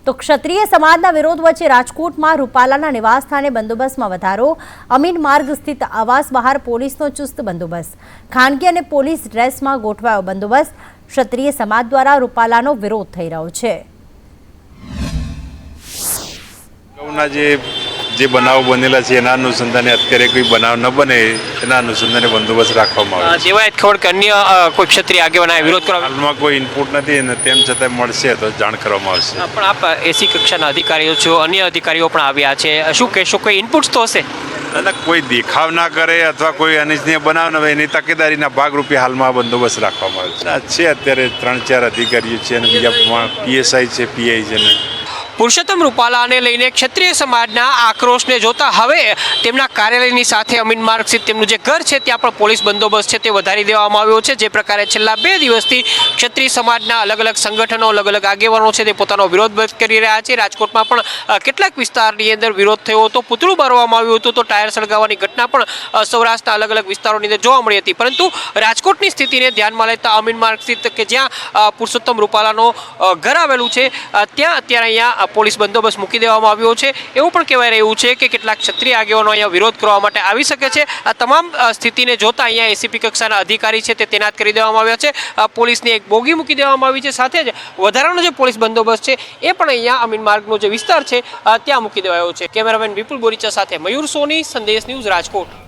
તો ક્ષત્રિય સમાજના વિરોધ વચ્ચે રાજકોટમાં રૂપાલાના નિવાસસ્થાને બંદોબસ્તમાં વધારો। અમીન માર્ગ સ્થિત આવાસ બહાર પોલીસનો ચુસ્ત બંદોબસ્ત। ખાનગી અને પોલીસ ડ્રેસમાં ગોઠવાયો બંદોબસ્ત। ક્ષત્રિય સમાજ દ્વારા રૂપાલાનો વિરોધ થઈ રહ્યો છે। જે બનાવ બનેલા છે એના અનુસંધાને અત્યારે કોઈ બનાવ ન બને એના અનુસંધાને બંદોબસ્ત રાખવામાં આવે છે। જેવા ખબર કે અન્ય કોઈ ક્ષત્રિય આગેવાનોએ વિરોધ કરવા હાલમાં કોઈ ઇનપુટ નથી અને તેમ છતાં મળશે તો જાણ કરવામાં આવશે। પણ આપ એસી કક્ષાના અધિકારીઓ છો, અન્ય અધિકારીઓ પણ આવ્યા છે, શું કહેશો? કોઈ ઇનપુટ્સ તો હશે? અને કોઈ દેખાવ ના કરે અથવા કોઈ અનિચ્છનીય બનાવ ન હોય એની તકેદારીના ભાગરૂપે હાલમાં બંદોબસ્ત રાખવામાં આવે છે। અત્યારે 3-4 અધિકારીઓ છે અને બીજા પીએસઆઈ છે, પીઆઈ છે ને પુરુષોત્તમ રૂપાલાને લઈને ક્ષત્રિય સમાજના આક્રોશને જોતા હવે તેમના કાર્યાલયની સાથે અમીન માર્ગ સ્થિત તેમનું જે ઘર છે ત્યાં પણ પોલીસ બંદોબસ્ત છે તે વધારી દેવામાં આવ્યો છે। જે પ્રકારે છેલ્લા 2 દિવસથી ક્ષત્રિય સમાજના અલગ અલગ સંગઠનો, અલગ અલગ આગેવાનો છે તે પોતાનો વિરોધ વ્યક્ત કરી રહ્યા છે। રાજકોટમાં પણ કેટલાક વિસ્તારની અંદર વિરોધ થયો હતો, પૂતળું બાળવામાં આવ્યું હતું, તો ટાયર સળગાવવાની ઘટના પણ સૌરાષ્ટ્રના અલગ અલગ વિસ્તારોની અંદર જોવા મળી હતી। પરંતુ રાજકોટની સ્થિતિને ધ્યાનમાં લેતા અમીન માર્ગ સ્થિત કે જ્યાં પુરુષોત્તમ રૂપાલાનો ઘર આવેલું છે ત્યાં અત્યારે અહીંયા પોલીસ બંદોબસ્ત મૂકી દેવામાં આવ્યો છે। એવું પણ કહેવાય રહ્યું છે કે કેટલાક ક્ષત્રિય આગેવાનો અહીંયા વિરોધ કરવા માટે આવી શકે છે। આ તમામ સ્થિતિને જોતા અહીંયા એસીપી કક્ષાના અધિકારી છે તે તૈનાત કરી દેવામાં આવ્યા છે। પોલીસની એક બોગી મૂકી દેવામાં આવી છે, સાથે જ વધારાનો જે પોલીસ બંદોબસ્ત છે એ પણ અહીંયા અમીન માર્ગનો જે વિસ્તાર છે ત્યાં મૂકી દેવાયો છે। કેમેરામેન વિપુલ બોરીચા સાથે મયુર સોની, સંદેશ ન્યૂઝ, રાજકોટ।